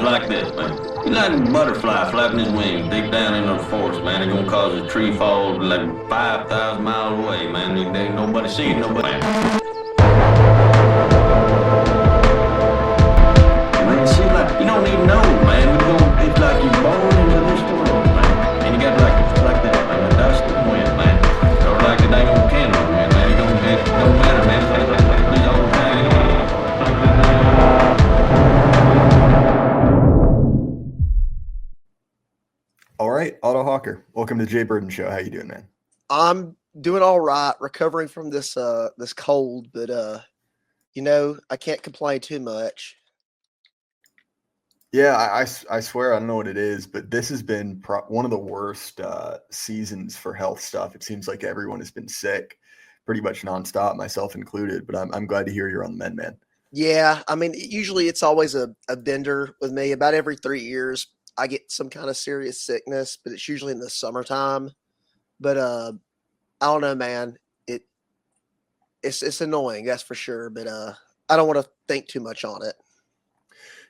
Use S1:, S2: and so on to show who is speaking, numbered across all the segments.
S1: like this, man. He's like a butterfly flapping his wings deep down in the forest, man. It's gonna cause a tree fall like 5,000 miles away, man. There ain't nobody seeing nobody. Man, see, like, you don't even know, man. It's like you're born into this world, man. And you got like that, man. The dust and wind, man. Or like the dang old candle, man. It don't matter, man. It's like all the time.
S2: All right, Otto Hawker, welcome to the Jay Burden Show. How you doing, man?
S3: I'm doing all right, recovering from this cold, but I can't complain too much.
S2: Yeah, I swear I don't know what it is, but this has been one of the worst seasons for health stuff. It seems like everyone has been sick pretty much nonstop, myself included, but I'm glad to hear you're on the mend, man.
S3: Yeah, I mean, usually it's always a bender with me. About every 3 years, I get some kind of serious sickness, but it's usually in the summertime. But I don't know, man. It's annoying, that's for sure. But I don't want to think too much on it.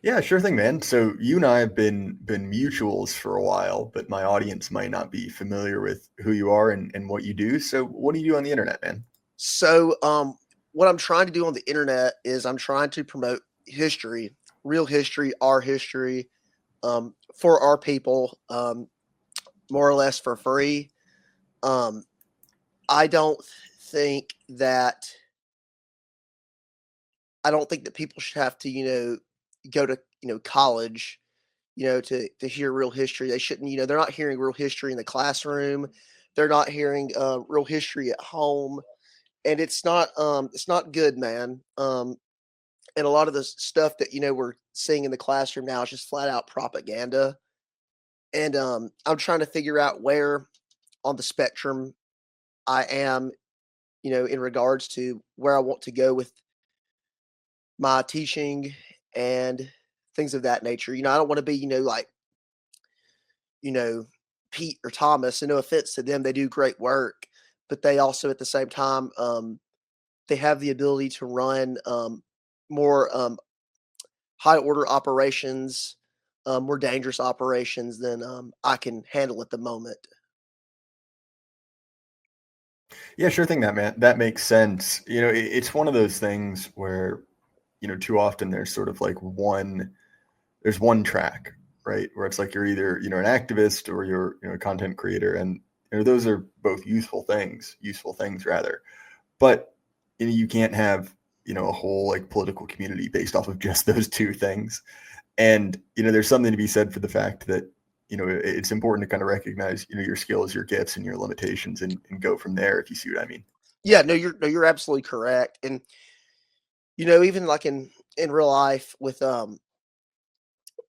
S2: Yeah, sure thing, man. So you and I have been mutuals for a while, but my audience might not be familiar with who you are and what you do. So what do you do on the internet, man?
S3: So what I'm trying to do on the internet is I'm trying to promote history, real history, our history, for our people, more or less for free. I don't think that people should have to, go to, college, to hear real history. They shouldn't, they're not hearing real history in the classroom. They're not hearing real history at home. And it's not good, man. And a lot of the stuff that, we're seeing in the classroom now is just flat out propaganda. And I'm trying to figure out where on the spectrum I am, in regards to where I want to go with my teaching and things of that nature. I don't want to be, like, Pete or Thomas, and no offense to them, they do great work, but they also at the same time, they have the ability to run more high order operations, more dangerous operations than I can handle at the moment.
S2: Yeah, sure thing, man. That makes sense. It's one of those things where, too often there's sort of like there's one track, right? Where it's like you're either, an activist or you're, a content creator. And, those are both useful things rather. But, you can't have, a whole like political community based off of just those two things. And, there's something to be said for the fact that, it's important to kind of recognize, your skills, your gifts, and your limitations, and go from there. If you see what I mean.
S3: Yeah, no, you're absolutely correct. And even like in real life with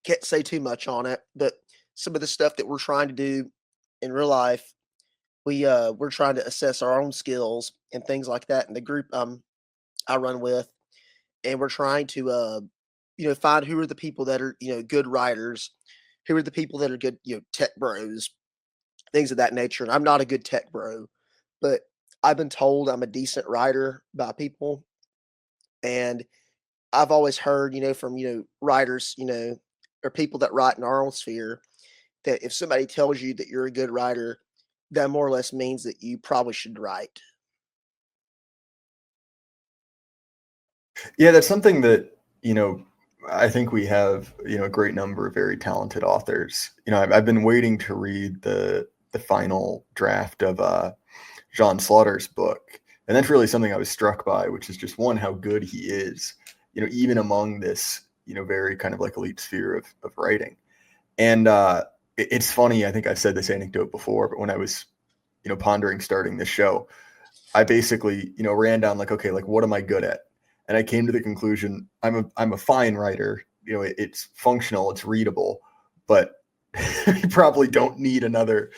S3: can't say too much on it, but some of the stuff that we're trying to do in real life, we're trying to assess our own skills and things like that in the group I run with, and we're trying to find who are the people that are good writers, who are the people that are good tech bros, things of that nature. And I'm not a good tech bro, but I've been told I'm a decent writer by people, and I've always heard from writers or people that write in our own sphere that if somebody tells you that you're a good writer, that more or less means that you probably should write.
S2: Yeah, that's something that, I think we have, a great number of very talented authors. I've been waiting to read the final draft of John Slaughter's book. And that's really something I was struck by, which is just one, how good he is, even among this, very kind of like elite sphere of writing. And it's funny, I think I've said this anecdote before, but when I was, pondering starting this show, I basically, ran down like, okay, like what am I good at? And I came to the conclusion, I'm a fine writer. It's functional, it's readable, but you probably don't need another,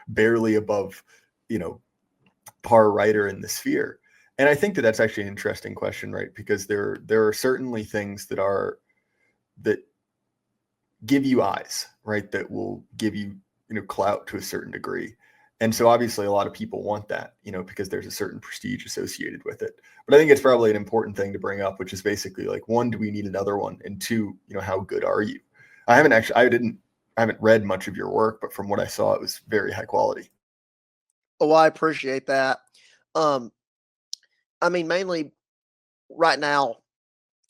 S2: barely above, par writer in the sphere. And I think that that's actually an interesting question, right? Because there are certainly things that give you eyes, right? That will give you, clout to a certain degree. And so obviously a lot of people want that, because there's a certain prestige associated with it. But I think it's probably an important thing to bring up, which is basically like, one, do we need another one? And two, how good are you? I haven't read much of your work, but from what I saw, it was very high quality.
S3: Oh, I appreciate that. Um, I mean, mainly right now,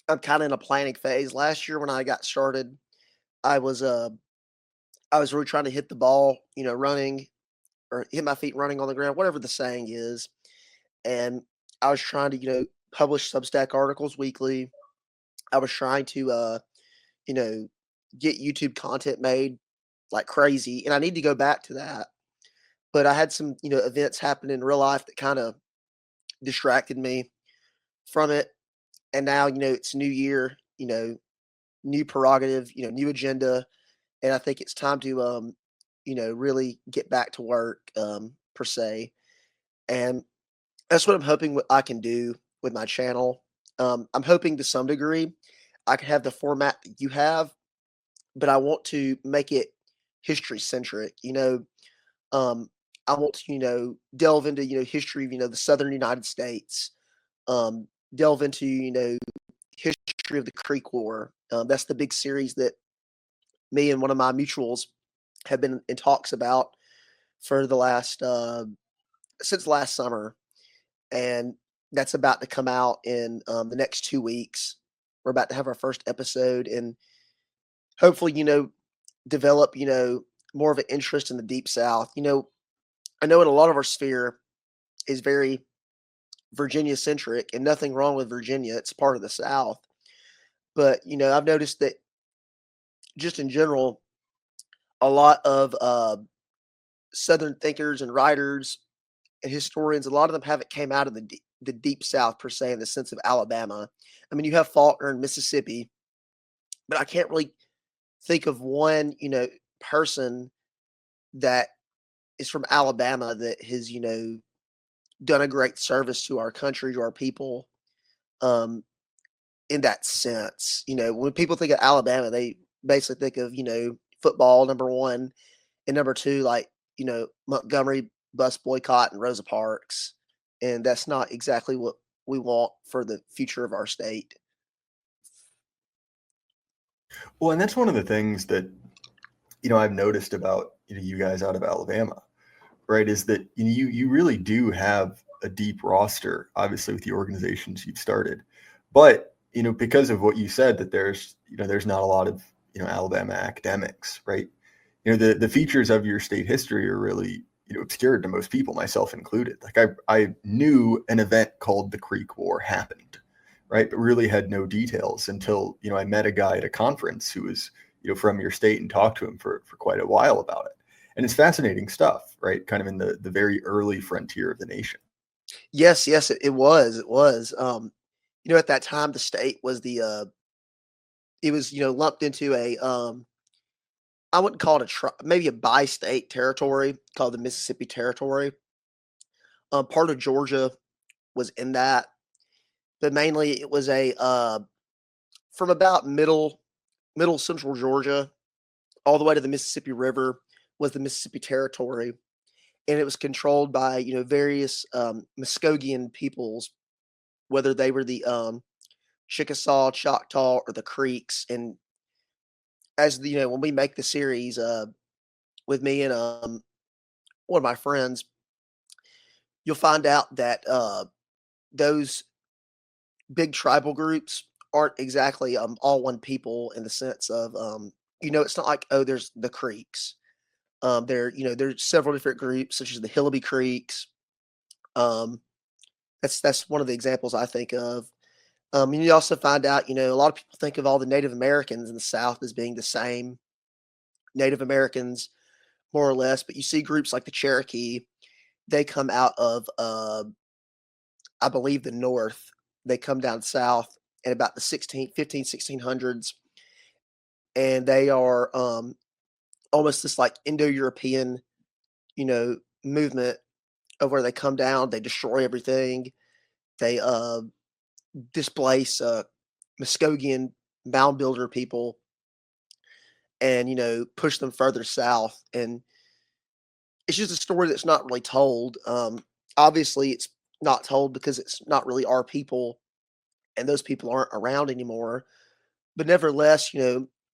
S3: I'm kind of in a planning phase. Last year when I got started, I was uh I was really trying to hit the ball, running or hit my feet running on the ground, whatever the saying is. And I was trying to, publish Substack articles weekly. I was trying to you know, get YouTube content made like crazy. And I need to go back to that. But I had some, events happen in real life that kind of distracted me from it. And now, it's new year, new prerogative, new agenda. And I think it's time to really get back to work, per se. And that's what I'm hoping I can do with my channel. I'm hoping to some degree I can have the format that you have, but I want to make it history centric. Um, I want to, delve into, history of, the Southern United States, delve into, history of the Creek War. That's the big series that me and one of my mutuals have been in talks about for the last, since last summer. And that's about to come out in the next 2 weeks. We're about to have our first episode and hopefully, develop, more of an interest in the Deep South. I know in a lot of our sphere is very Virginia centric and nothing wrong with Virginia. It's part of the South. But, I've noticed that just in general, a lot of Southern thinkers and writers and historians, a lot of them haven't came out of the Deep South per se in the sense of Alabama. I mean, you have Faulkner in Mississippi, but I can't really think of one, person that is from Alabama that has, done a great service to our country, to our people, um, in that sense. When people think of Alabama, they basically think of, football, number one, and number two, like, Montgomery bus boycott and Rosa Parks. And that's not exactly what we want for the future of our state.
S2: Well, and that's one of the things that I've noticed about you guys out of Alabama, right? Is that you really do have a deep roster, obviously with the organizations you've started, but because of what you said, that there's not a lot of Alabama academics, right? The features of your state history are really obscured to most people, myself included. Like I knew an event called the Creek War happened, right, but really had no details until I met a guy at a conference who was from your state and talked to him for quite a while about it. And it's fascinating stuff, right? Kind of in the very early frontier of the nation.
S3: Yes, yes, it was. It was. At that time, the state was it was, lumped into a, I wouldn't call it maybe a bi-state territory called the Mississippi Territory. Part of Georgia was in that, but mainly it was from about middle central Georgia all the way to the Mississippi River was the Mississippi Territory, and it was controlled by various Muskogean peoples, whether they were the Chickasaw, Choctaw, or the Creeks. And as when we make the series with me and one of my friends, you'll find out that those big tribal groups aren't exactly all one people in the sense of it's not like, oh, there's the Creeks. There's several different groups such as the Hillaby Creeks. Um, that's one of the examples I think of. And you also find out, a lot of people think of all the Native Americans in the South as being the same Native Americans, more or less. But you see groups like the Cherokee, they come out of, I believe, the North. They come down south in about the 1600s, and they are almost this like Indo-European, movement of where they come down, they destroy everything, they displace Muskogean mound builder people, and push them further south. And it's just a story that's not really told. Obviously, it's not told because it's not really our people, and those people aren't around anymore. But nevertheless,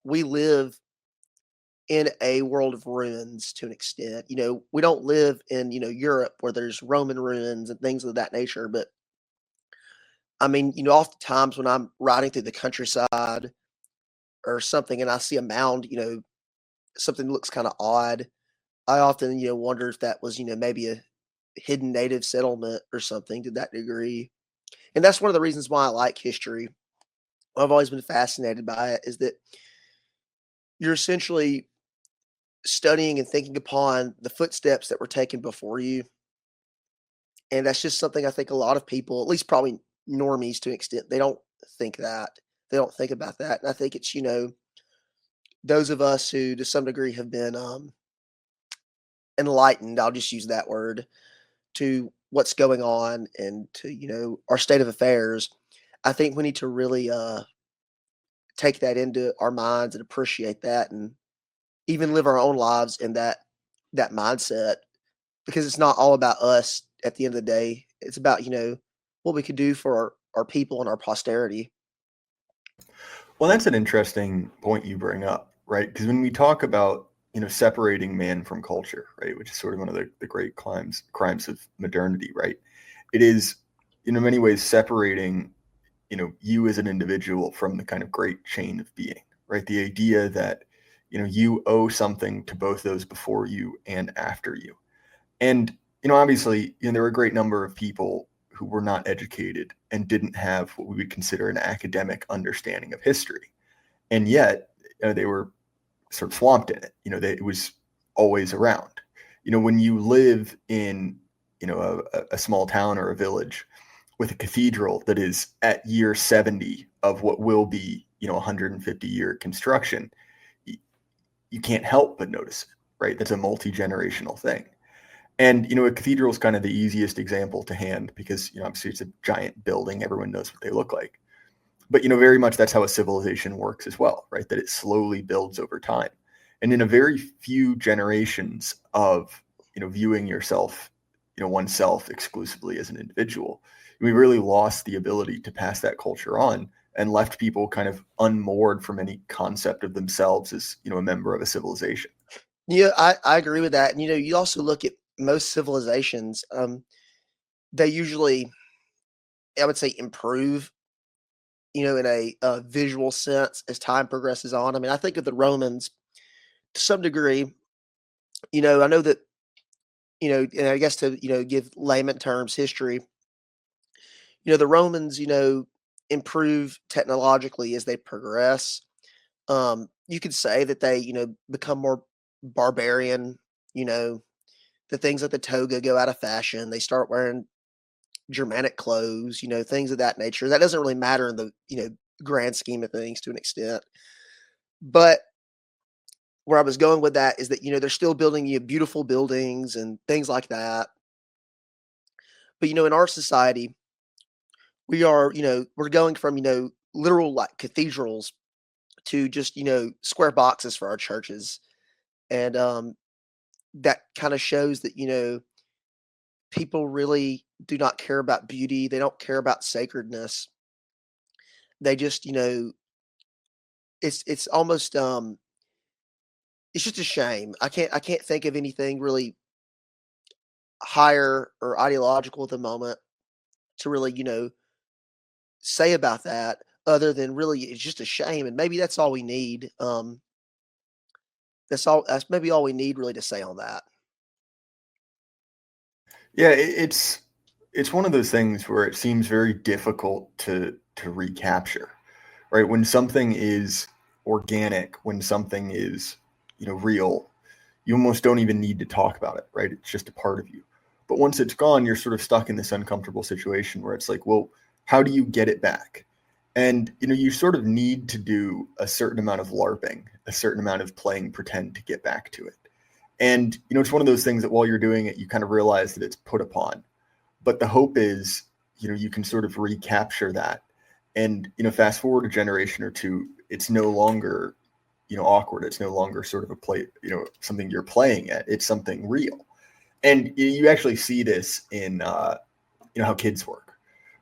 S3: we live in a world of ruins to an extent. We don't live in, Europe where there's Roman ruins and things of that nature. But I mean, oftentimes when I'm riding through the countryside or something and I see a mound, something that looks kind of odd, I often, wonder if that was, maybe a hidden native settlement or something to that degree. And that's one of the reasons why I like history. I've always been fascinated by it, is that you're essentially studying and thinking upon the footsteps that were taken before you. And that's just something I think a lot of people, at least probably normies to an extent, they don't think that. They don't think about that. And I think it's, those of us who to some degree have been enlightened, I'll just use that word, to what's going on and to, our state of affairs. I think we need to really take that into our minds and appreciate that, and even live our own lives in that mindset, because it's not all about us at the end of the day. It's about, what we could do for our people and our posterity.
S2: Well, that's an interesting point you bring up, right? Because when we talk about, separating man from culture, right, which is sort of one of the great crimes of modernity, right? It is, in many ways, separating, you as an individual from the kind of great chain of being, right? The idea that, you owe something to both those before you and after you. And, obviously, there were a great number of people who were not educated and didn't have what we would consider an academic understanding of history. And yet they were sort of swamped in it. It was always around. When you live in, a small town or a village with a cathedral that is at year 70 of what will be, 150-year construction, you can't help but notice it, right? That's a multi-generational thing. And, a cathedral is kind of the easiest example to hand because, obviously it's a giant building. Everyone knows what they look like. But, very much that's how a civilization works as well, right? That it slowly builds over time. And in a very few generations of, viewing yourself, oneself exclusively as an individual, we really lost the ability to pass that culture on and left people kind of unmoored from any concept of themselves as, a member of a civilization.
S3: Yeah, I agree with that. And, you also look at most civilizations, they usually, I would say, improve, in a visual sense as time progresses on. I mean, I think of the Romans to some degree. I know that, and I guess to, give layman terms history, the Romans, improve technologically as they progress. You could say that they, become more barbarian, the things like the toga go out of fashion. They start wearing Germanic clothes, things of that nature. That doesn't really matter in the, grand scheme of things to an extent. But where I was going with that is that, they're still building beautiful buildings and things like that. But, in our society, we are, we're going from, literal like cathedrals to just, square boxes for our churches. And that kind of shows that, people really do not care about beauty. They don't care about sacredness. They just, it's almost it's just a shame. I can't think of anything really higher or ideological at the moment to really, say about that, other than really it's just a shame. And maybe that's all we need. That's maybe all we need really to say on that.
S2: Yeah, it's one of those things where it seems very difficult to recapture, right? When something is organic, when something is, real, you almost don't even need to talk about it, right? It's just a part of you. But once it's gone, you're sort of stuck in this uncomfortable situation where it's like, well, how do you get it back? And, you sort of need to do a certain amount of LARPing, a certain amount of playing pretend to get back to it. And, it's one of those things that while you're doing it, you kind of realize that it's put upon. But the hope is, you can sort of recapture that. And, fast forward a generation or two, it's no longer, awkward. It's no longer sort of a play, something you're playing at. It's something real. And you actually see this in, how kids work,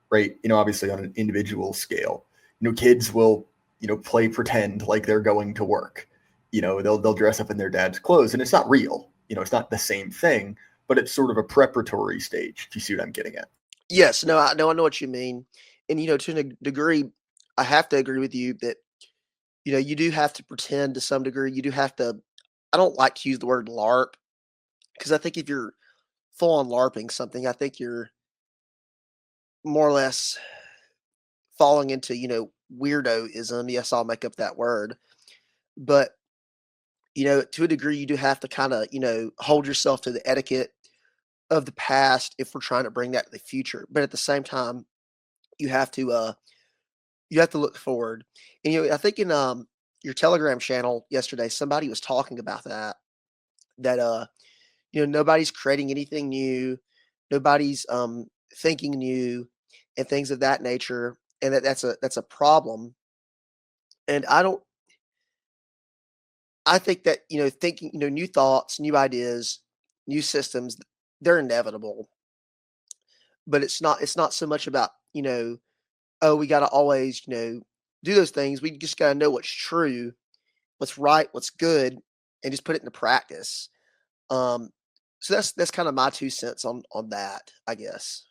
S2: right? Obviously on an individual scale, kids will, play pretend like they're going to work. they'll dress up in their dad's clothes, and it's not real. It's not the same thing, but it's sort of a preparatory stage. Do you see what I'm getting at?
S3: Yes, no, I know what you mean. And, to a degree, I have to agree with you that, you do have to pretend to some degree. You do have to, I don't like to use the word LARP because I think if you're full on LARPing something, I think you're more or less falling into, weirdoism. Yes, I'll make up that word. But, to a degree, you do have to kind of, hold yourself to the etiquette of the past if we're trying to bring that to the future. But at the same time, you have to look forward. And I think in your Telegram channel yesterday, somebody was talking about that nobody's creating anything new, nobody's thinking new, and things of that nature, and that's a problem. And I think that thinking new thoughts, new ideas, new systems, they're inevitable. But it's not so much about oh, we got to always do those things. We just got to know what's true, what's right, what's good, and just put it into practice. Um, so that's kind of my 2 cents on that, I guess.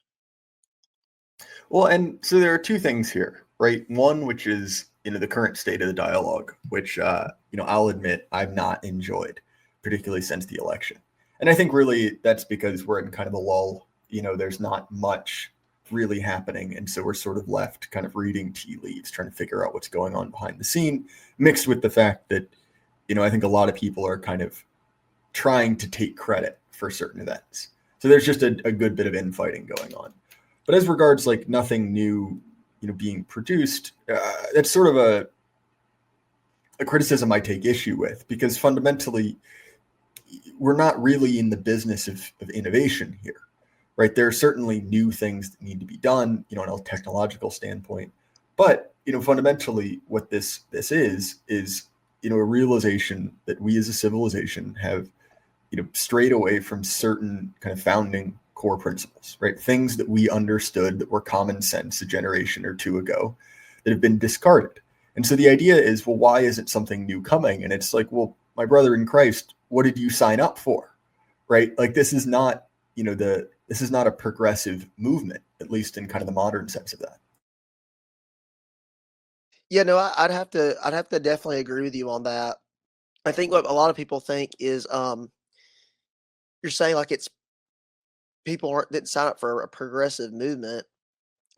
S2: Well, and so there are two things here, right? One, which is the current state of the dialogue, which I'll admit I've not enjoyed, particularly since the election. And I think really that's because we're in kind of a lull. There's not much really happening, and so we're sort of left kind of reading tea leaves, trying to figure out what's going on behind the scene, mixed with the fact that I think a lot of people are kind of trying to take credit for certain events. So there's just a good bit of infighting going on. But as regards like nothing new, being produced, that's sort of a criticism I take issue with, because fundamentally, we're not really in the business of innovation here, right? There are certainly new things that need to be done, in a technological standpoint. But fundamentally, what this is a realization that we as a civilization have strayed away from certain kind of founding core principles, right? Things that we understood that were common sense a generation or two ago that have been discarded. And so the idea is, well, why isn't something new coming? And it's like, well, my brother in Christ, what did you sign up for? Right? Like, this is not, this is not a progressive movement, at least in kind of the modern sense of that.
S3: Yeah, no, I'd have to definitely agree with you on that. I think what a lot of people think is you're saying like it's people didn't sign up for a progressive movement.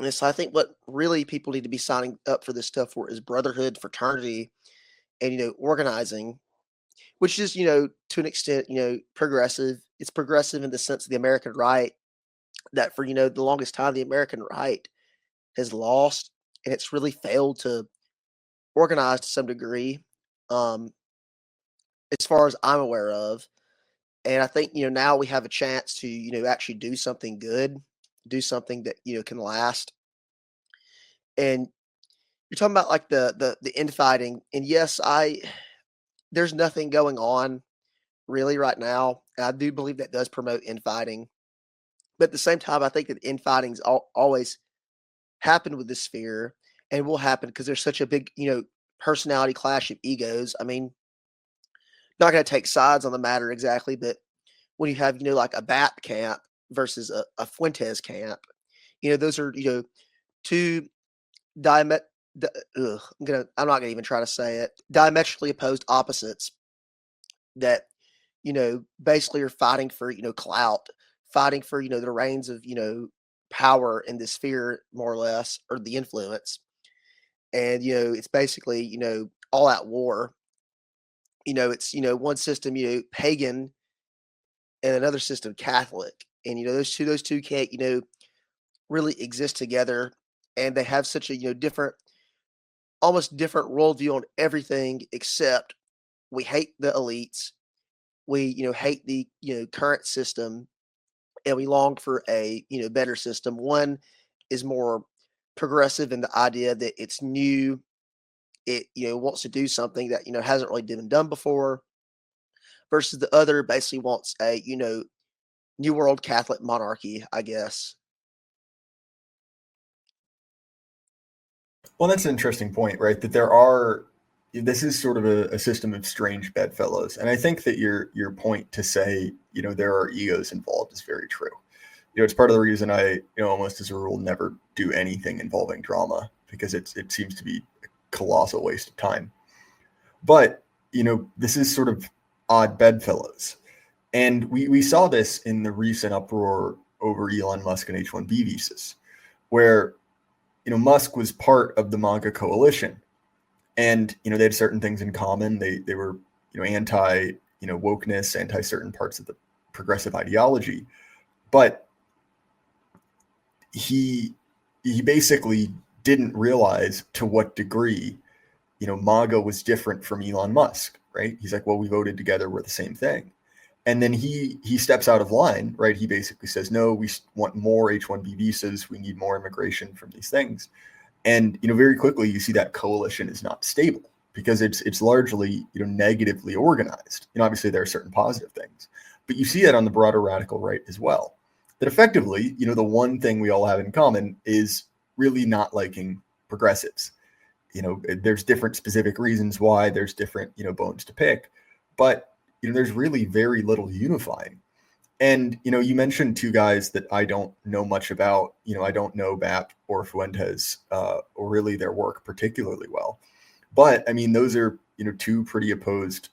S3: And so I think what really people need to be signing up for this stuff for is brotherhood, fraternity, and organizing, which is to an extent progressive. It's progressive in the sense of the American right, that for the longest time the American right has lost, and it's really failed to organize to some degree, um, as far as I'm aware of. And I think now we have a chance to actually do something good, do something that can last. And you're talking about like the infighting, and yes, there's nothing going on really right now. And I do believe that does promote infighting, but at the same time, I think that infighting's always happened with this sphere and will happen because there's such a big personality clash of egos. I mean, not going to take sides on the matter exactly, but when you have like a Bat camp versus a Fuentes camp, those are two diamet. I'm not gonna even try to say it. Diametrically opposed opposites that basically are fighting for clout, fighting for the reins of power in this sphere, more or less, or the influence. And it's basically all out war. It's one system pagan and another system Catholic, and those two can't really exist together, and they have such a different, almost different worldview on everything except we hate the elites, we hate the current system, and we long for a better system. One is more progressive in the idea that it's new, it wants to do something that hasn't really been done before, versus the other basically wants a New World Catholic monarchy, I guess.
S2: Well, that's an interesting point, right? That there are, this is sort of a system of strange bedfellows. And I think that your point to say, there are egos involved is very true. It's part of the reason I, almost as a rule, never do anything involving drama, because it seems to be a colossal waste of time. But, this is sort of odd bedfellows. And we saw this in the recent uproar over Elon Musk and H-1B visas, where, Musk was part of the MAGA coalition. And, they had certain things in common. They were, anti, wokeness, anti certain parts of the progressive ideology. But he basically didn't realize to what degree, MAGA was different from Elon Musk, right? He's like, well, we voted together, we're the same thing. And then he steps out of line, right? He basically says, no, we want more H-1B visas. We need more immigration from these things. And, very quickly you see that coalition is not stable, because it's largely, negatively organized. Obviously there are certain positive things, but you see that on the broader radical right as well. That effectively, the one thing we all have in common is really not liking progressives. There's different specific reasons why, there's different, bones to pick, but, there's really very little unifying. And, you mentioned two guys that I don't know much about. I don't know BAP or Fuentes or really their work particularly well. But, I mean, those are, two pretty opposed,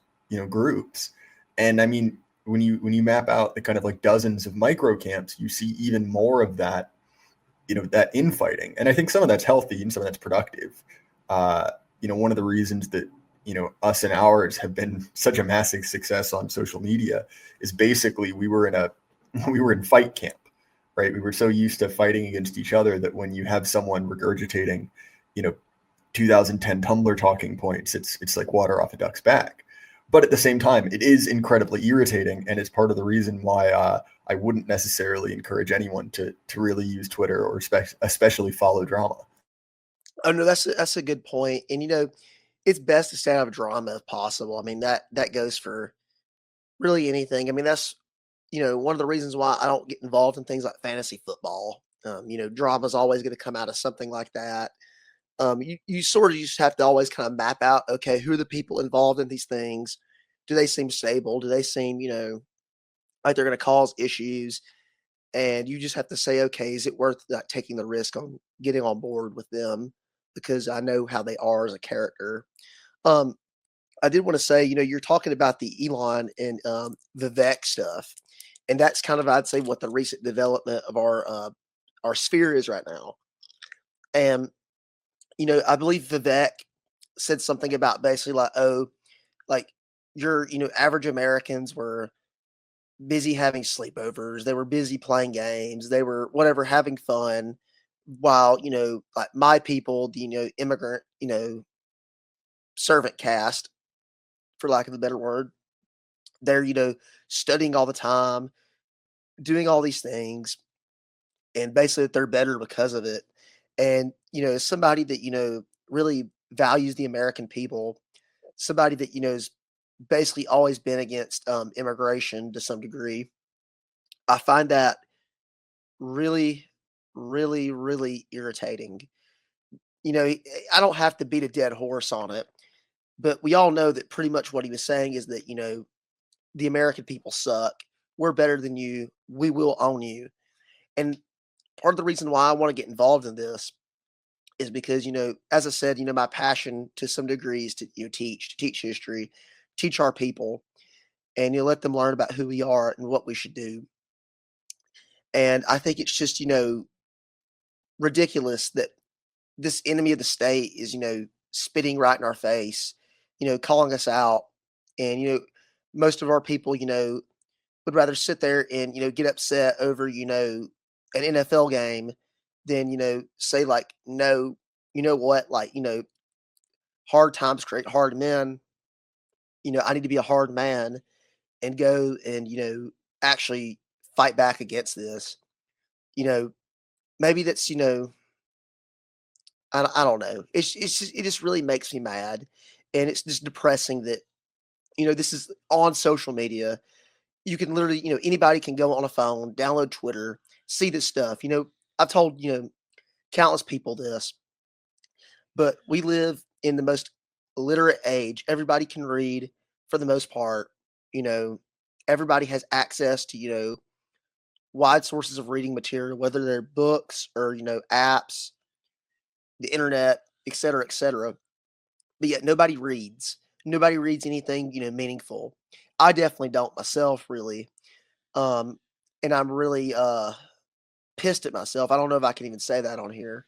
S2: groups. And, I mean, when you map out the kind of like dozens of micro camps, you see even more of that, that infighting. And I think some of that's healthy and some of that's productive. One of the reasons that, us and ours have been such a massive success on social media is basically we were in fight camp, right? We were so used to fighting against each other that when you have someone regurgitating, 2010 Tumblr talking points, it's like water off a duck's back. But at the same time, it is incredibly irritating, and it's part of the reason why I wouldn't necessarily encourage anyone to really use Twitter or especially follow drama.
S3: Oh no, that's a good point. And it's best to stay out of drama if possible. I mean, that goes for really anything. I mean, that's one of the reasons why I don't get involved in things like fantasy football. Drama is always going to come out of something like that. You sort of just have to always kind of map out, okay, who are the people involved in these things? Do they seem stable? Do they seem, like they're going to cause issues? And you just have to say, okay, is it worth taking the risk on getting on board with them? Because I know how they are as a character. Um, I did want to say, you're talking about the Elon and Vivek stuff, and that's kind of, I'd say, what the recent development of our sphere is right now. And I believe Vivek said something about basically like, oh, like your average Americans were busy having sleepovers, they were busy playing games, they were whatever having fun, while like my people, the immigrant servant caste, for lack of a better word, they're studying all the time, doing all these things, and basically that they're better because of it. And as somebody that really values the American people, somebody that has basically always been against immigration to some degree, I find that really, really, really irritating. I don't have to beat a dead horse on it, but we all know that pretty much what he was saying is that the American people suck. We're better than you. We will own you. And part of the reason why I want to get involved in this is because, as I said, my passion to some degree is to, teach history, teach our people, and, let them learn about who we are and what we should do. And I think it's just, ridiculous that this enemy of the state is, spitting right in our face, calling us out. And, most of our people, would rather sit there and, get upset over, an NFL game than, say like, no, you know what, like, hard times create hard men. I need to be a hard man and go and, actually fight back against this. You know, maybe that's, I don't know. It just really makes me mad. And it's just depressing that, this is on social media. You can literally, anybody can go on a phone, download Twitter, see this stuff. I've told, countless people this, but we live in the most literate age. Everybody can read for the most part. Everybody has access to, wide sources of reading material, whether they're books or, apps, the internet, et cetera, et cetera. But yet nobody reads. Nobody reads anything, meaningful. I definitely don't myself, really. Um, and I'm really pissed at myself. I don't know if I can even say that on here,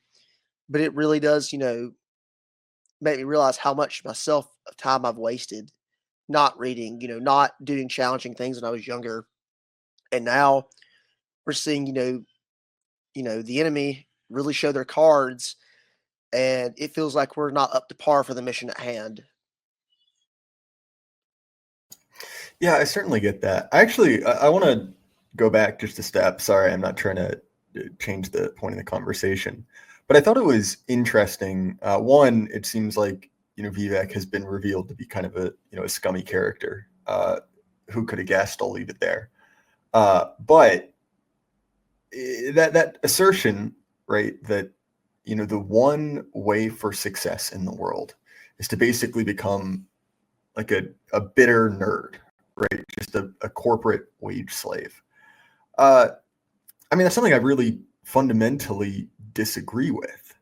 S3: but it really does, make me realize how much myself of time I've wasted not reading, not doing challenging things when I was younger. And now we're seeing, the enemy really show their cards, and it feels like we're not up to par for the mission at hand.
S2: Yeah, I certainly get that. I want to go back just a step. Sorry, I'm not trying to change the point of the conversation, but I thought it was interesting. One, it seems like Vivek has been revealed to be kind of a scummy character. Who could have guessed? I'll leave it there. But that assertion, right, that the one way for success in the world is to basically become like a bitter nerd, right? Just a corporate wage slave. That's something I really fundamentally disagree with.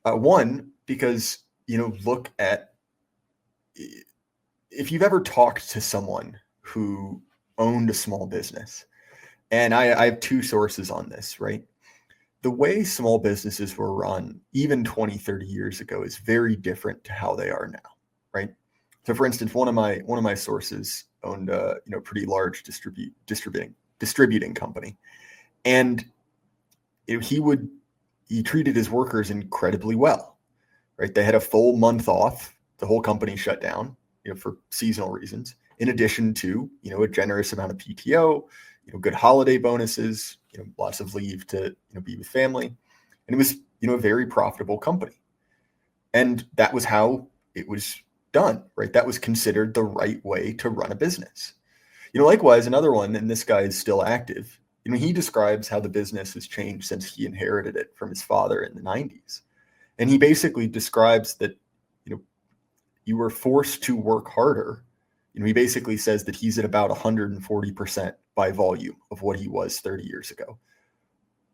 S2: One, because, look at, if you've ever talked to someone who owned a small business, and I have two sources on this, right? The way small businesses were run even 20, 30 years ago is very different to how they are now, right? So for instance, one of my sources owned a pretty large distributing company. And he treated his workers incredibly well, right? They had a full month off. The whole company shut down, for seasonal reasons, in addition to, a generous amount of PTO, good holiday bonuses, lots of leave to, be with family. And it was, a very profitable company. And that was how it was done, right? That was considered the right way to run a business. Likewise, another one, and this guy is still active, he describes how the business has changed since he inherited it from his father in the 90s. And he basically describes that, you were forced to work harder. He basically says that he's at about 140% by volume of what he was 30 years ago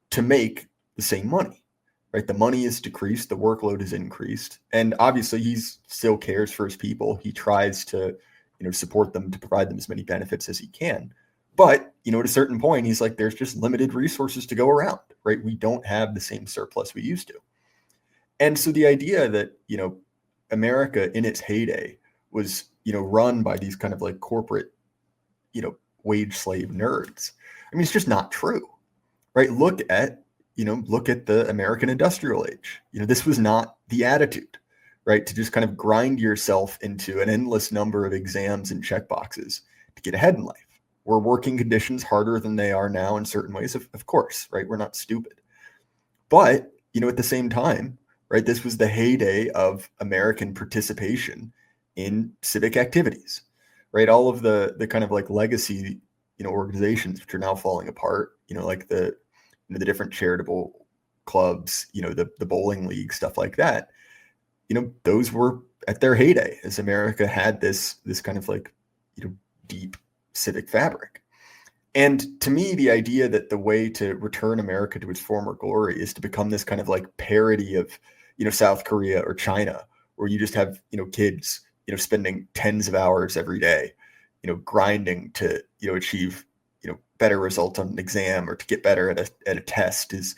S2: to make the same money, right? The money is decreased, the workload is increased. And obviously he still cares for his people. He tries to, support them, to provide them as many benefits as he can. But, at a certain point, he's like, there's just limited resources to go around, right? We don't have the same surplus we used to. And so the idea that, America in its heyday was, run by these kind of like corporate, wage slave nerds. It's just not true, right? Look at the American industrial age. This was not the attitude, right? To just kind of grind yourself into an endless number of exams and checkboxes to get ahead in life. Were working conditions harder than they are now in certain ways? Of course, right? We're not stupid. But, at the same time, right, this was the heyday of American participation in civic activities, right? All of the kind of like legacy, organizations which are now falling apart, like the different charitable clubs, the bowling league, stuff like that. Those were at their heyday as America had this kind of like, deep civic fabric. And to me, the idea that the way to return America to its former glory is to become this kind of like parody of, South Korea or China, where you just have, kids, spending tens of hours every day, grinding to, achieve, better results on an exam or to get better at a test is,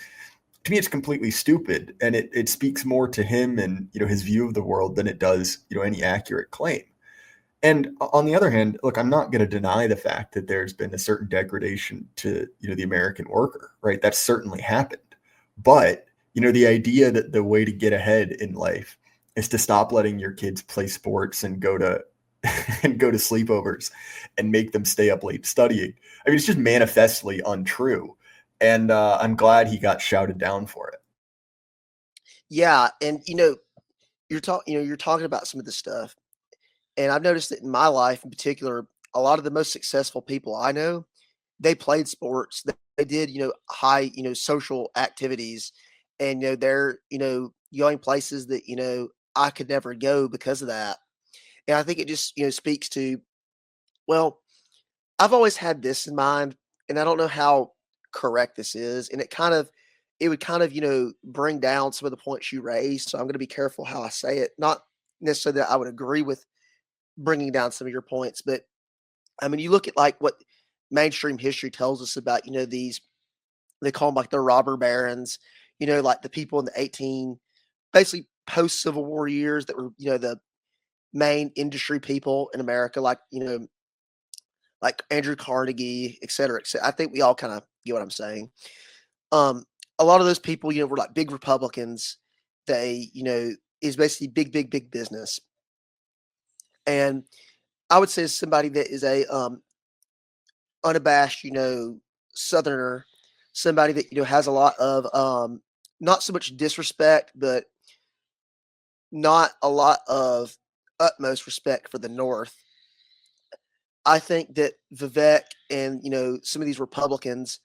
S2: to me, it's completely stupid. And it speaks more to him and, his view of the world than it does, any accurate claim. And on the other hand, look, I'm not going to deny the fact that there's been a certain degradation to, the American worker, right? That's certainly happened. But, the idea that the way to get ahead in life is to stop letting your kids play sports and go to sleepovers and make them stay up late studying. It's just manifestly untrue. And I'm glad he got shouted down for it.
S3: Yeah, and you're talking about some of this stuff. And I've noticed that in my life in particular, a lot of the most successful people I know, they played sports. They did, high, social activities. And, they're, going places that, I could never go because of that. And I think it just, speaks to, well, I've always had this in mind, and I don't know how correct this is. And it would kind of, bring down some of the points you raised. So I'm going to be careful how I say it. Not necessarily that I would agree with bringing down some of your points, but I mean, you look at like what mainstream history tells us about, they call them like the robber barons, like the people in the basically post Civil War years that were, the main industry people in America, like Andrew Carnegie, et cetera, et cetera. I think we all kind of get what I'm saying. A lot of those people, were like big Republicans. They, is basically big, big, big business. And I would say as somebody that is a unabashed, Southerner, somebody that, has a lot of not so much disrespect, but not a lot of utmost respect for the North. I think that Vivek and, some of these Republicans,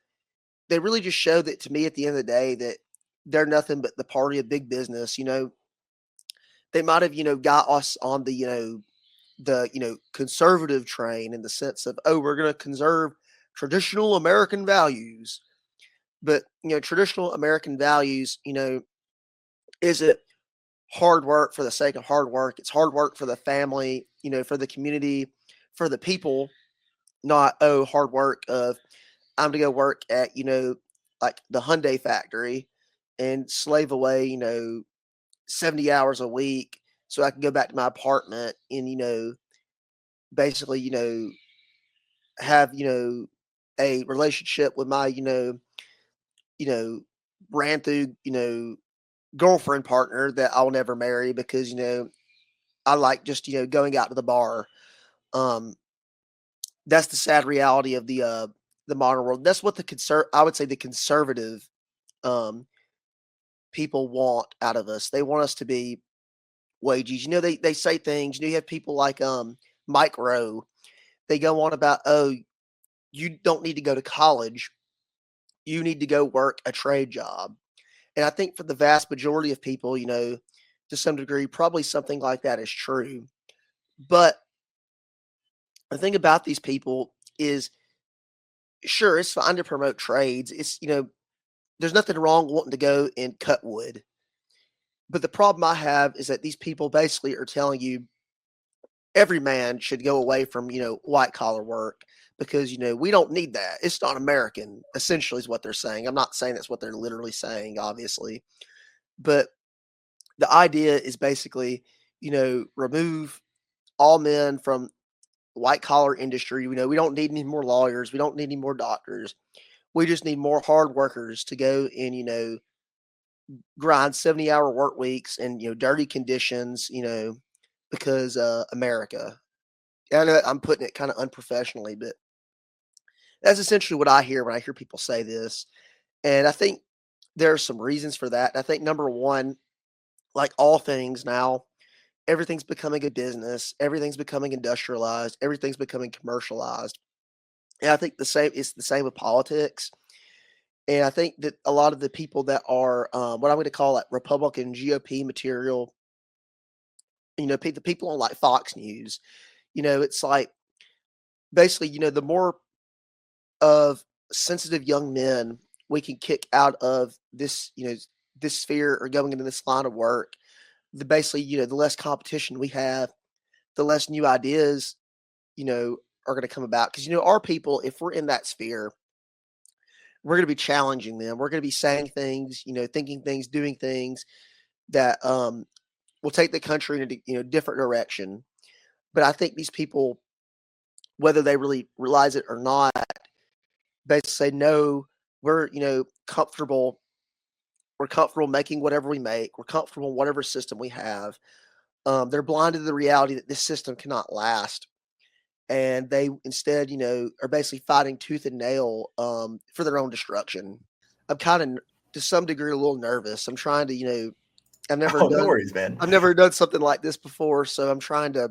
S3: they really just show that to me at the end of the day that they're nothing but the party of big business. They might have, got us on the, conservative train in the sense of, oh, we're going to conserve traditional American values. But, traditional American values, isn't hard work for the sake of hard work. It's hard work for the family, for the community, for the people, not, oh, hard work of I'm going to go work at, like the Hyundai factory and slave away, 70 hours a week so I can go back to my apartment and, basically, have, a relationship with my, ran through, girlfriend partner that I'll never marry because, I like just, going out to the bar. That's the sad reality of the modern world. That's what I would say the conservative people want out of us. They want us to be wages. They say things. You have people like Mike Rowe. They go on about, oh, you don't need to go to college. You need to go work a trade job. And I think for the vast majority of people, to some degree, probably something like that is true. But the thing about these people is, sure, it's fine to promote trades. It's, there's nothing wrong wanting to go and cut wood. But the problem I have is that these people basically are telling you every man should go away from, white collar work because, we don't need that. It's not American, essentially, is what they're saying. I'm not saying that's what they're literally saying, obviously. But the idea is basically, remove all men from white collar industry. We don't need any more lawyers. We don't need any more doctors. We just need more hard workers to go and, grind 70-hour work weeks and, dirty conditions, because America. I know I'm putting it kind of unprofessionally, but that's essentially what I hear when I hear people say this. And I think there are some reasons for that. I think number one, like all things now, everything's becoming a business. Everything's becoming industrialized. Everything's becoming commercialized. And I think it's the same with politics. And I think that a lot of the people that are what I'm going to call like Republican GOP material, the people on like Fox News, it's like basically, the more of sensitive young men we can kick out of this, this sphere or going into this line of work, the basically, the less competition we have, the less new ideas, are going to come about. Because, our people, if we're in that sphere, we're going to be challenging them. We're going to be saying things, thinking things, doing things that will take the country in a different direction. But I think these people, whether they really realize it or not, basically say, no, we're, comfortable. We're comfortable making whatever we make. We're comfortable in whatever system we have. They're blinded to the reality that this system cannot last. And they instead, are basically fighting tooth and nail for their own destruction. I'm kind of, to some degree, a little nervous. I'm trying to,
S2: No worries, man.
S3: I've never done something like this before, so I'm trying to.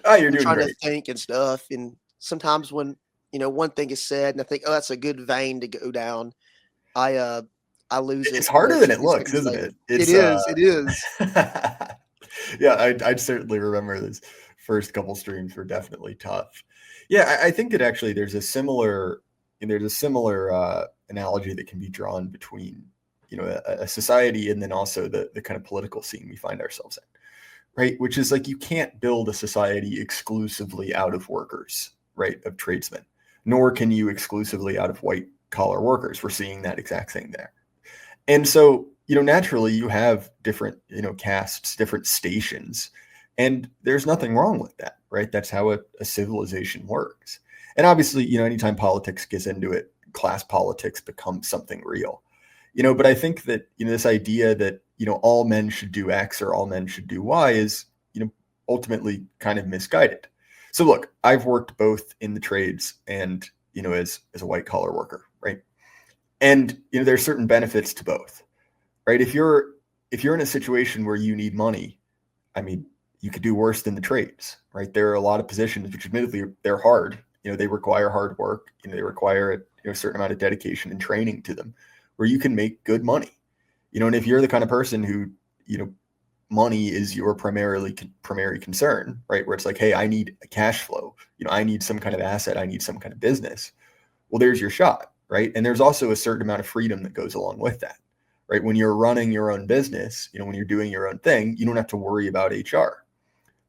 S2: You're doing great.
S3: To think and stuff, and sometimes when one thing is said, and I think, oh, that's a good vein to go down, I lose it.
S2: It's harder than it looks, isn't it?
S3: It is.
S2: Yeah, I'd certainly remember this. first couple streams were definitely tough. Yeah, I think that actually there's a similar analogy that can be drawn between a society and then also the kind of political scene we find ourselves in, right? Which is like you can't build a society exclusively out of workers, right, of tradesmen, nor can you exclusively out of white collar workers. We're seeing that exact thing there. And so, naturally you have different, castes, different stations, and there's nothing wrong with that, right? That's how a civilization works. And obviously, anytime politics gets into it, class politics becomes something real. But I think that, this idea that, all men should do X or all men should do Y is, ultimately kind of misguided. So look, I've worked both in the trades and, as a white collar worker, right? And, there's certain benefits to both, right? If you're in a situation where you need money, I mean, you could do worse than the trades, right? There are a lot of positions which admittedly they're hard. They require hard work. They require a certain amount of dedication and training to them, where you can make good money. And if you're the kind of person who, money is your primary concern, right? Where it's like, hey, I need a cash flow. I need some kind of asset. I need some kind of business. Well, there's your shot, right? And there's also a certain amount of freedom that goes along with that, right? When you're running your own business, when you're doing your own thing, you don't have to worry about HR.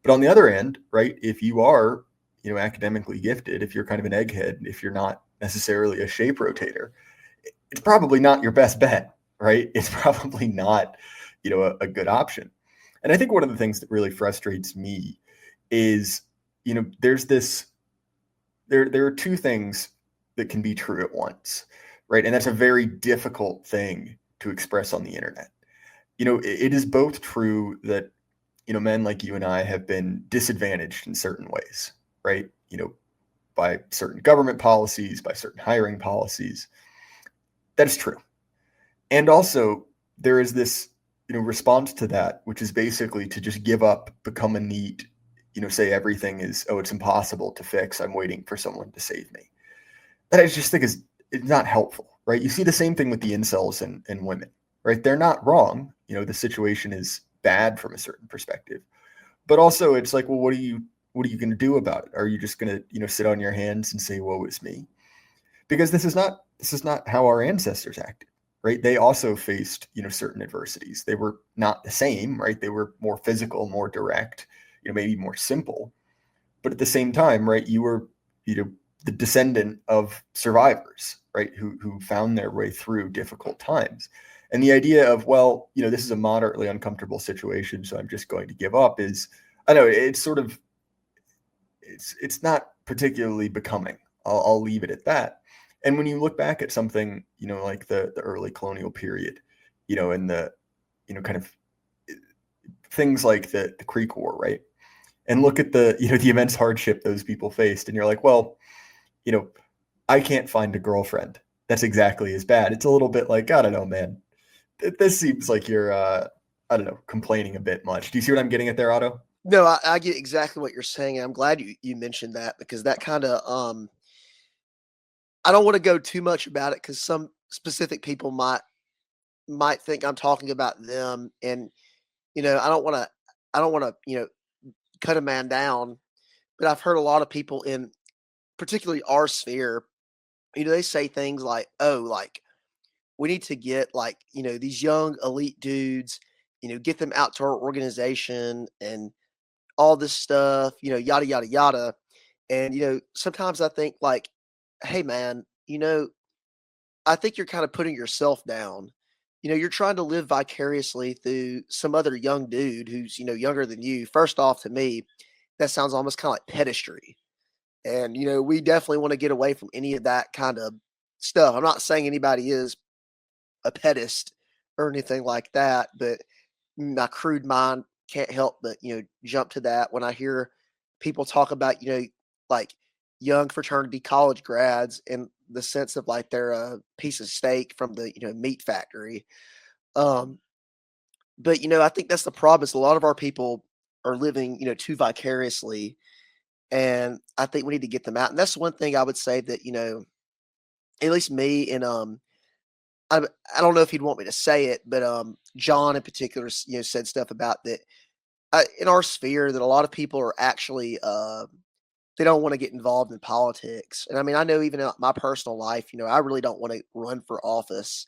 S2: But on the other end, right, if you are, academically gifted, if you're kind of an egghead, if you're not necessarily a shape rotator, it's probably not your best bet, right? It's probably not, a good option. And I think one of the things that really frustrates me is, there's there are two things that can be true at once, right? And that's a very difficult thing to express on the internet. It is both true that, men like you and I have been disadvantaged in certain ways, right? By certain government policies, by certain hiring policies. That is true. And also there is this, response to that, which is basically to just give up, become a NEET, say everything is, oh, it's impossible to fix. I'm waiting for someone to save me. That I just think is not helpful, right? You see the same thing with the incels and women, right? They're not wrong. The situation is bad from a certain perspective, but also it's like, well, what are you going to do about it? Are you just going to, sit on your hands and say, woe is me? Because this is not how our ancestors acted, right? They also faced, certain adversities. They were not the same, right? They were more physical, more direct, maybe more simple. But at the same time, right, you were, the descendant of survivors, right, who found their way through difficult times. And the idea of, well, this is a moderately uncomfortable situation, so I'm just going to give up is, I know it's sort of, it's not particularly becoming. I'll leave it at that. And when you look back at something, like the early colonial period, and the, kind of things like the Creek War, right? And look at the, the immense hardship those people faced. And you're like, well, I can't find a girlfriend. That's exactly as bad. It's a little bit like, I don't know, man. This seems like you're, I don't know, complaining a bit much. Do you see what I'm getting at there, Otto?
S3: No, I get exactly what you're saying. And I'm glad you mentioned that, because that kind of, I don't want to go too much about it because some specific people might think I'm talking about them. And, I don't want to, cut a man down, but I've heard a lot of people in particularly our sphere, they say things like, oh, like, we need to get like, these young elite dudes, get them out to our organization and all this stuff, yada, yada, yada. And, sometimes I think like, hey, man, I think you're kind of putting yourself down. You're trying to live vicariously through some other young dude who's, younger than you. First off, to me, that sounds almost kind of like pedestry. And, we definitely want to get away from any of that kind of stuff. I'm not saying anybody is a pedest or anything like that, but my crude mind can't help but, jump to that when I hear people talk about, like young fraternity college grads in the sense of like they're a piece of steak from the, meat factory. Um, but, I think that's the problem is a lot of our people are living, too vicariously. And I think we need to get them out. And that's one thing I would say that, at least me and I I don't know if he'd want me to say it, but John in particular, said stuff about that. in our sphere that a lot of people are actually they don't want to get involved in politics. And I mean, I know even in my personal life, I really don't want to run for office.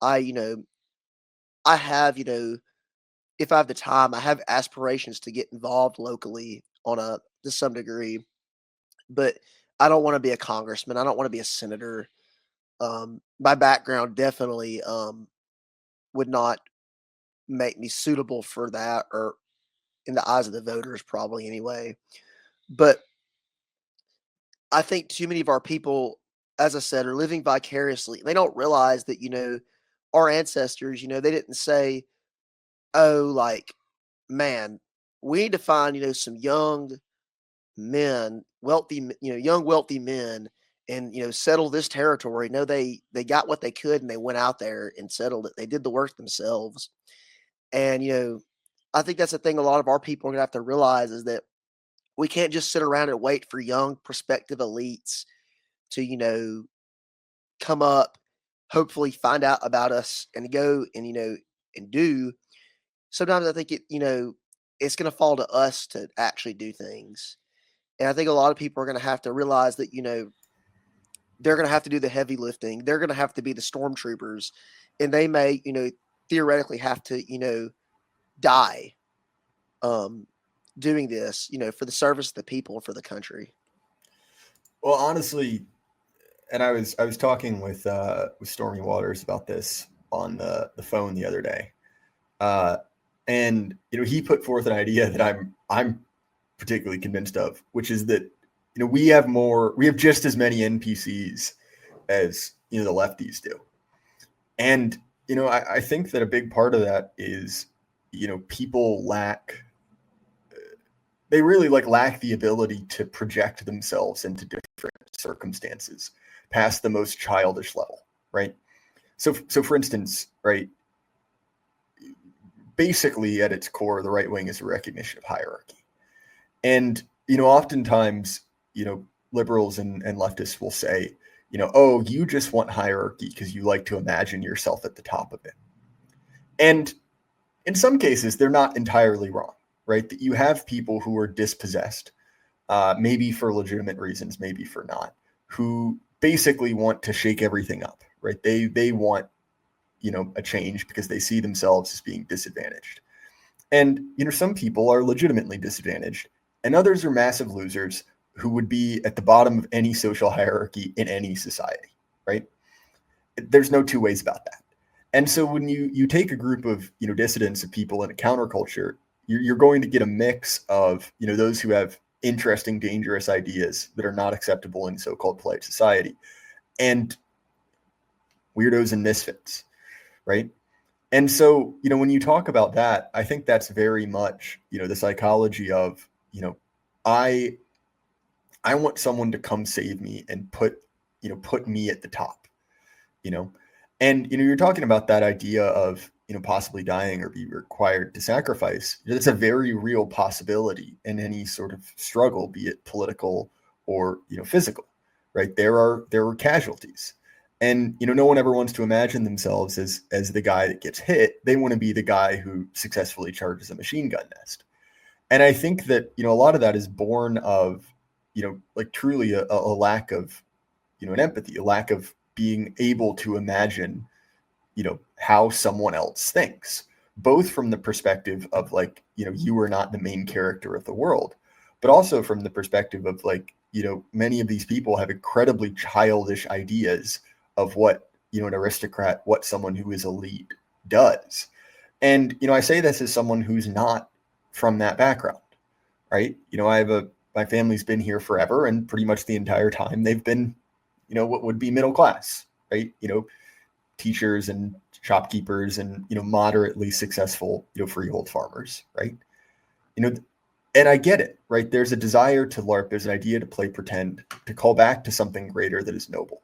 S3: I, you know, I have, if I have the time, I have aspirations to get involved locally to some degree, but I don't want to be a congressman. I don't want to be a senator. My background definitely would not make me suitable for that, or in the eyes of the voters, probably anyway. But I think too many of our people, as I said, are living vicariously. They don't realize that, our ancestors, they didn't say, oh, like, man, we need to find, some young men, young, wealthy men, and, settle this territory. No, they got what they could and they went out there and settled it. They did the work themselves. And, I think that's the thing a lot of our people are going to have to realize is that we can't just sit around and wait for young prospective elites to, come up, hopefully find out about us and go and, and do. Sometimes I think it's going to fall to us to actually do things. And I think a lot of people are going to have to realize that, they're going to have to do the heavy lifting. They're going to have to be the stormtroopers, and they may, theoretically have to, die doing this, for the service of the people and for the country.
S2: Well, honestly, and I was talking with Stormy Waters about this on the phone the other day, and he put forth an idea that I'm particularly convinced of, which is that we have just as many NPCs as the lefties do, and I think that a big part of that is people they really lack the ability to project themselves into different circumstances past the most childish level, right? So for instance, right, basically at its core, the right wing is a recognition of hierarchy. And, oftentimes, liberals and leftists will say, oh, you just want hierarchy because you like to imagine yourself at the top of it. And in some cases, they're not entirely wrong, right? That you have people who are dispossessed, maybe for legitimate reasons, maybe for not, who basically want to shake everything up, right? They want, a change because they see themselves as being disadvantaged. And, some people are legitimately disadvantaged, and others are massive losers who would be at the bottom of any social hierarchy in any society, right? There's no two ways about that. And so when you take a group of, dissidents of people in a counterculture, you're going to get a mix of, those who have interesting, dangerous ideas that are not acceptable in so-called polite society, and weirdos and misfits, right? And so, when you talk about that, I think that's very much, the psychology of, I want someone to come save me and put me at the top, and, you're talking about that idea of, possibly dying or be required to sacrifice. That's a very real possibility in any sort of struggle, be it political or, physical, right? There are casualties. And, no one ever wants to imagine themselves as the guy that gets hit. They want to be the guy who successfully charges a machine gun nest. And I think that, a lot of that is born of, truly a lack of, an empathy, a lack of being able to imagine, how someone else thinks, both from the perspective of you are not the main character of the world, but also from the perspective of many of these people have incredibly childish ideas of what, an aristocrat, what someone who is elite does. And, I say this as someone who's not from that background, right? My family's been here forever, and pretty much the entire time they've been, what would be middle class, right? Teachers and shopkeepers and, moderately successful, freehold farmers, right? And I get it, right? There's a desire to LARP, there's an idea to play pretend, to call back to something greater that is noble.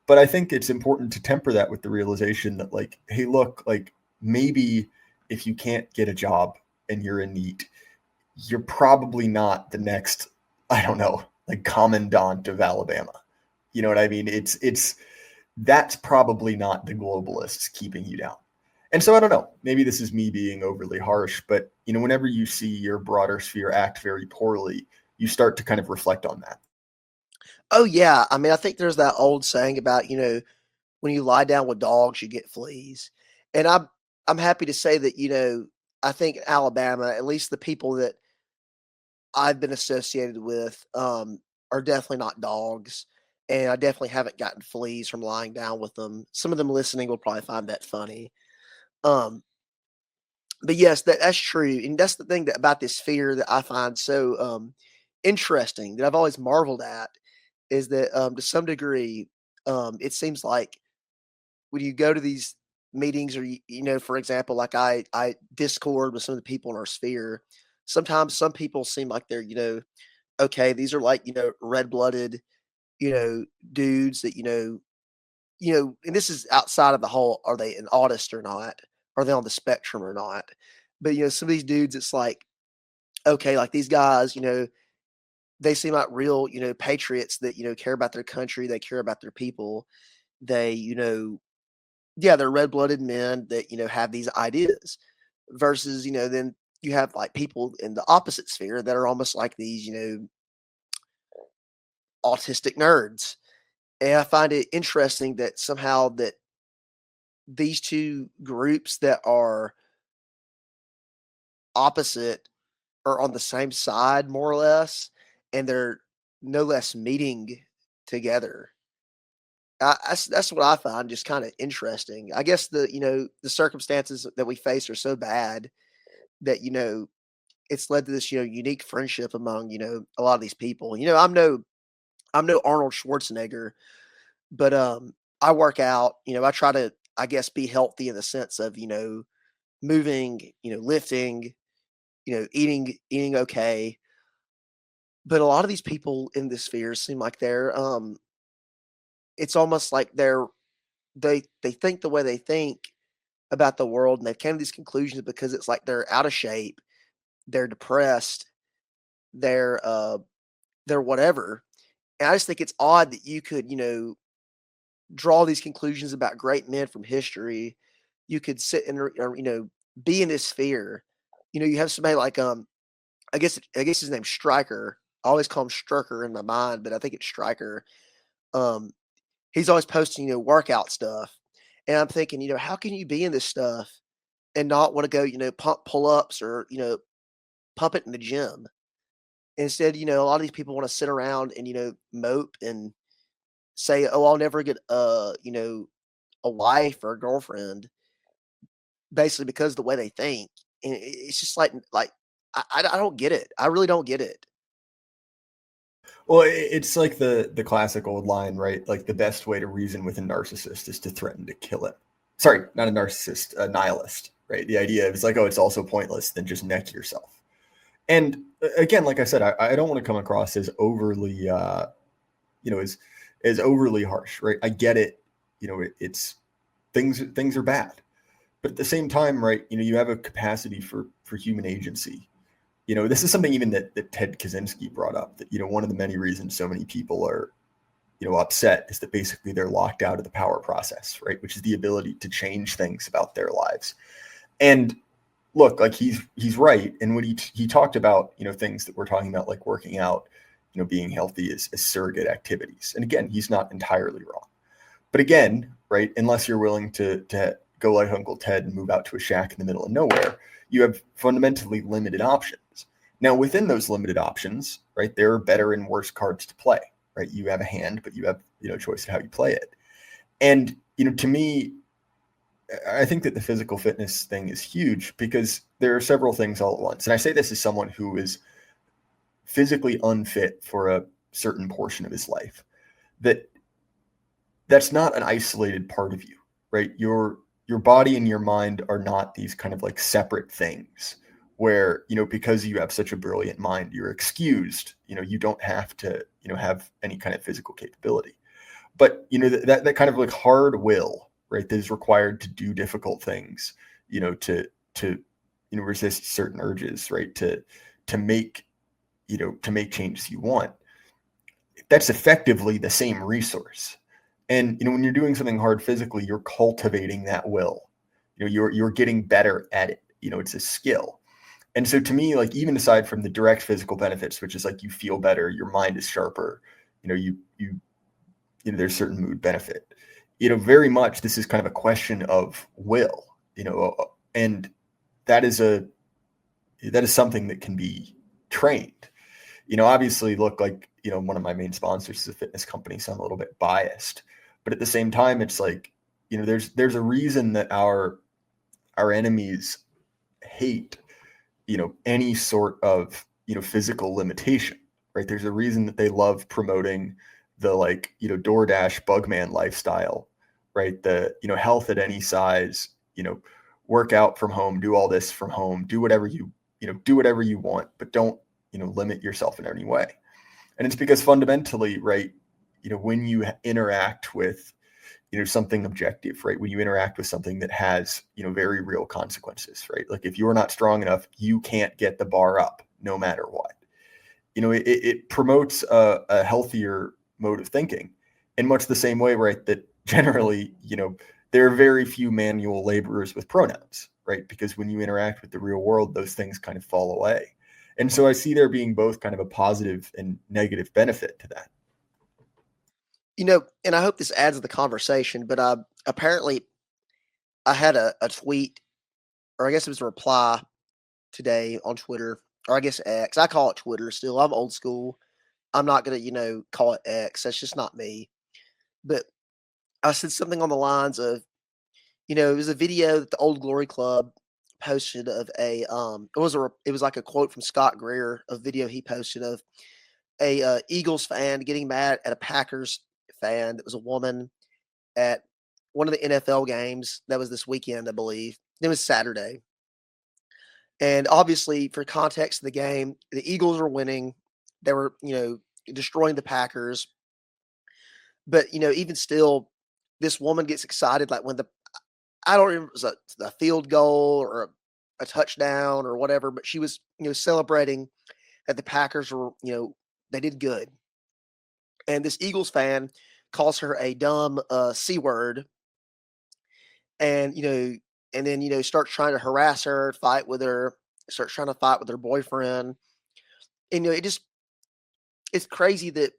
S2: But I think it's important to temper that with the realization that hey, look, maybe if you can't get a job and you're in need, you're probably not the next, I don't know, commandant of Alabama. You know what I mean? That's probably not the globalists keeping you down. And so I don't know, maybe this is me being overly harsh, but, whenever you see your broader sphere act very poorly, you start to kind of reflect on that.
S3: Oh yeah. I mean, I think there's that old saying about, when you lie down with dogs, you get fleas. And I'm happy to say that, I think Alabama, at least the people that I've been associated with, are definitely not dogs. And I definitely haven't gotten fleas from lying down with them. Some of them listening will probably find that funny. Um, but yes, that's true. And that's the thing about this fear that I find so interesting, that I've always marveled at, is that to some degree, it seems like when you go to these meetings, or for example, like I discord with some of the people in our sphere. Sometimes some people seem like they're, okay, these are like, red-blooded, you know, dudes that, and this is outside of the whole, are they an autist or not? Are they on the spectrum or not? But, some of these dudes, it's like, okay, like these guys, they seem like real, patriots that, care about their country, they care about their people. They, yeah, they're red-blooded men that, have these ideas, versus, then you have like people in the opposite sphere that are almost like these, autistic nerds. And I find it interesting that somehow that these two groups that are opposite are on the same side, more or less, and they're no less meeting together. That's what I find just kind of interesting. I guess the circumstances that we face are so bad that it's led to this unique friendship among a lot of these people. I'm no Arnold Schwarzenegger, but I work out. I try to, I guess, be healthy in the sense of moving, lifting, eating okay. But a lot of these people in this sphere seem like they're it's almost like they think the way they think about the world, and they've came to these conclusions because it's like they're out of shape, they're depressed, they're they're whatever. And I just think it's odd that you could, draw these conclusions about great men from history. You could sit and be in this sphere. You have somebody like I guess his name's Stryker. I always call him Strucker in my mind, but I think it's Stryker. Um, he's always posting, workout stuff. And I'm thinking, how can you be in this stuff and not want to go, pump pull-ups or, pump it in the gym? Instead, a lot of these people want to sit around and, mope and say, "Oh, I'll never get a wife or a girlfriend," basically because of the way they think. And it's just like I don't get it. I really don't get it.
S2: Well, it's like the classic old line, right? Like the best way to reason with a narcissist is to threaten to kill him. Sorry, not a narcissist, a nihilist, right? The idea is like, oh, it's also pointless, then just neck yourself. And again, like I said, I don't want to come across as overly, as overly harsh, right? I get it. It's things are bad, but at the same time, right? You have a capacity for human agency. This is something even that Ted Kaczynski brought up, that, one of the many reasons so many people are, upset is that basically they're locked out of the power process, right? Which is the ability to change things about their lives. And look, like he's right. And when he talked about, things that we're talking about, like working out, being healthy as surrogate activities. And again, he's not entirely wrong. But again, right, unless you're willing to go like Uncle Ted and move out to a shack in the middle of nowhere, you have fundamentally limited options. Now, within those limited options, right, there are better and worse cards to play, right? You have a hand, but you have, choice of how you play it. And, to me, I think that the physical fitness thing is huge because there are several things all at once. And I say this as someone who is physically unfit for a certain portion of his life, that's not an isolated part of you, right? Your body and your mind are not these kind of like separate things where, because you have such a brilliant mind, you're excused, you don't have to, have any kind of physical capability. But, that kind of like hard will, right, that is required to do difficult things, to resist certain urges, right, to make changes you want. That's effectively the same resource. And, when you're doing something hard physically, you're cultivating that will. you're getting better at it. It's a skill. And so to me, like, even aside from the direct physical benefits, which is like you feel better, your mind is sharper, there's certain mood benefit. Very much this is kind of a question of will, and that is something that can be trained. Obviously, look, like, one of my main sponsors is a fitness company, so I'm a little bit biased. But at the same time, it's like, there's a reason that our enemies hate, any sort of, physical limitation, right? There's a reason that they love promoting the, like, DoorDash Bugman lifestyle, right? The, health at any size, work out from home, do all this from home, do whatever you want, but don't, limit yourself in any way. And it's because fundamentally, right, when you interact with, something objective, right? When you interact with something that has, very real consequences, right? Like, if you're not strong enough, you can't get the bar up no matter what. It promotes a healthier mode of thinking in much the same way, right? That generally, there are very few manual laborers with pronouns, right? Because when you interact with the real world, those things kind of fall away. And so I see there being both kind of a positive and negative benefit to that.
S3: And I hope this adds to the conversation, but apparently I had a tweet, or I guess it was a reply today on Twitter, or I guess X. I call it Twitter still. I'm old school. I'm not going to, call it X. That's just not me. But I said something on the lines of, it was a video that the Old Glory Club posted of it was like a quote from Scott Greer, a video he posted of a Eagles fan getting mad at a Packers fan that was a woman at one of the NFL games that was this weekend, I believe. It was Saturday. And obviously, for context of the game, the Eagles were winning. They were, destroying the Packers. But, even still, this woman gets excited, like when I don't remember, if it was a field goal or a touchdown or whatever, but she was, celebrating that the Packers were, they did good. And this Eagles fan calls her a dumb C word, and and then starts trying to harass her, fight with her, starts trying to fight with her boyfriend. And it's crazy that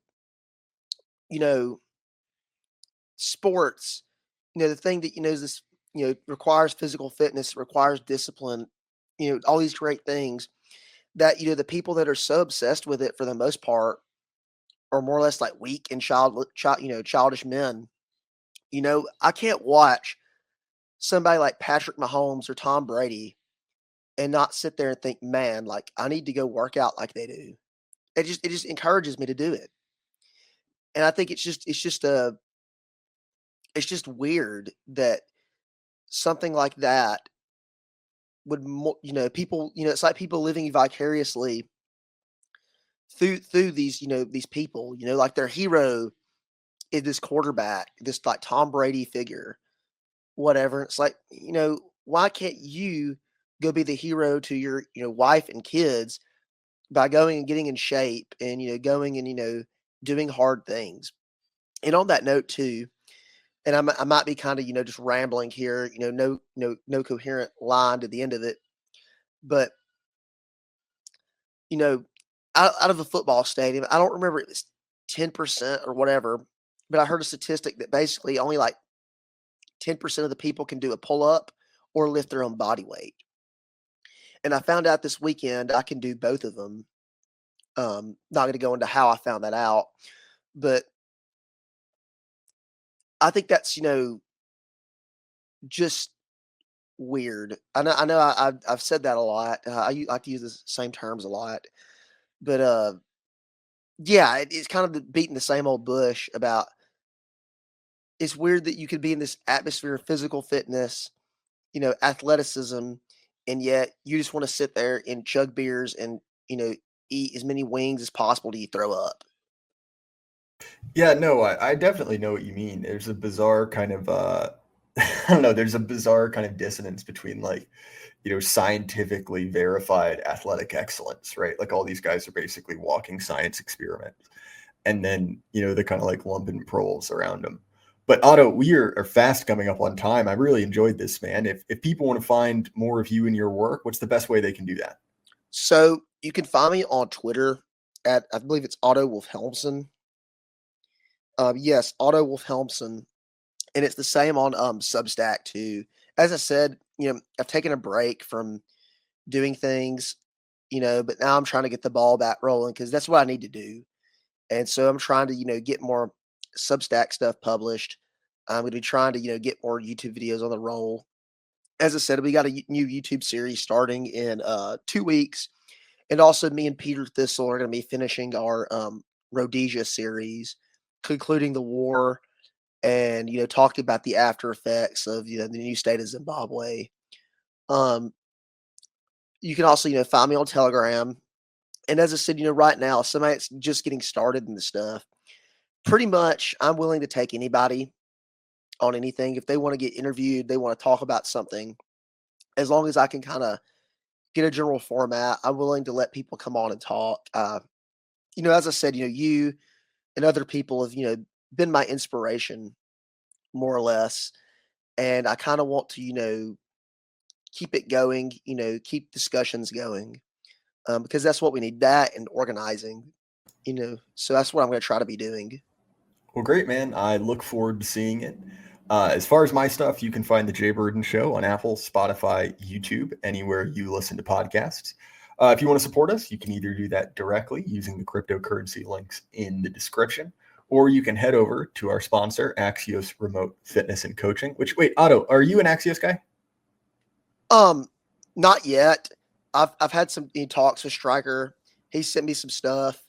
S3: sports, the thing that is this, requires physical fitness, requires discipline, all these great things that the people that are so obsessed with it for the most part are more or less like weak and childish men. I can't watch somebody like Patrick Mahomes or Tom Brady and not sit there and think, man, like, I need to go work out like they do. It just encourages me to do it. And I think it's just weird that something like that would, people, it's like people living vicariously through these, these people, like their hero is this quarterback, this like Tom Brady figure, whatever. It's like, why can't you go be the hero to your, wife and kids by going and getting in shape and, going and, doing hard things. And on that note too, and I might be kind of, just rambling here, no coherent line to the end of it, but, out of a football stadium, I don't remember it was 10% or whatever, but I heard a statistic that basically only like 10% of the people can do a pull up or lift their own body weight. And I found out this weekend I can do both of them. Not going to go into how I found that out, but I think that's, just weird. I've said that a lot. I like to use the same terms a lot, but yeah, it's kind of beating the same old bush about. It's weird that you could be in this atmosphere of physical fitness, athleticism, and yet you just want to sit there and chug beers and eat as many wings as possible till you throw up.
S2: Yeah, no, I definitely know what you mean. There's a bizarre kind of I don't know, there's a bizarre kind of dissonance between, like, scientifically verified athletic excellence, right? Like, all these guys are basically walking science experiments. And then, the kind of like lumpen proles around them. But Otto, we are fast coming up on time. I really enjoyed this, man. If people want to find more of you and your work, what's the best way they can do that?
S3: So you can find me on Twitter at, I believe it's Otto Wilhelmsen. Yes, Otto Wilhelmsen. And it's the same on Substack too. As I said, I've taken a break from doing things, but now I'm trying to get the ball back rolling because that's what I need to do. And so I'm trying to, get more Substack stuff published. I'm going to be trying to, get more YouTube videos on the roll. As I said, we got a new YouTube series starting in 2 weeks. And also me and Peter Thistle are going to be finishing our Rhodesia series, concluding the war and, talking about the after effects of, the new state of Zimbabwe. You can also, find me on Telegram. And as I said, right now, somebody that's just getting started in the stuff, pretty much I'm willing to take anybody on anything. If they want to get interviewed, they want to talk about something, as long as I can kind of get a general format, I'm willing to let people come on and talk. As I said, you and other people have, been my inspiration more or less. And I kind of want to, keep it going, keep discussions going. Because that's what we need, that and organizing, so that's what I'm going to try to be doing.
S2: Well, great, man. I look forward to seeing it. As far as my stuff, you can find the Jay Burden Show on Apple, Spotify, YouTube, anywhere you listen to podcasts. If you want to support us, you can either do that directly using the cryptocurrency links in the description, or you can head over to our sponsor, AXIOS Remote Fitness and Coaching, which, wait, Otto, are you an AXIOS guy?
S3: Not yet. I've had some talks with Stryker. He sent me some stuff.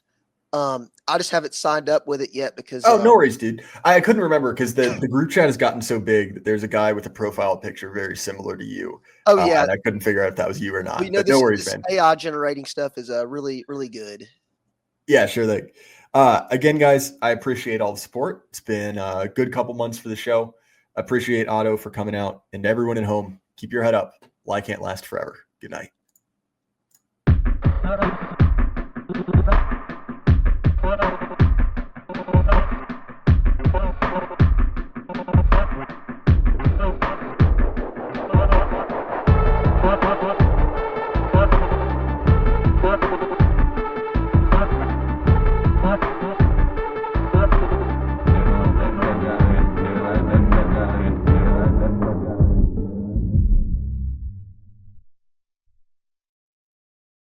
S3: I just haven't signed up with it yet because.
S2: Oh, no worries, dude. I couldn't remember because the group chat has gotten so big that there's a guy with a profile picture very similar to you.
S3: Oh yeah,
S2: and I couldn't figure out if that was you or not.
S3: Well,
S2: but no worries, man.
S3: AI generating stuff is really, really good.
S2: Yeah, sure thing. Again, guys, I appreciate all the support. It's been a good couple months for the show. I appreciate Otto for coming out, and everyone at home, keep your head up. Life can't last forever. Good night.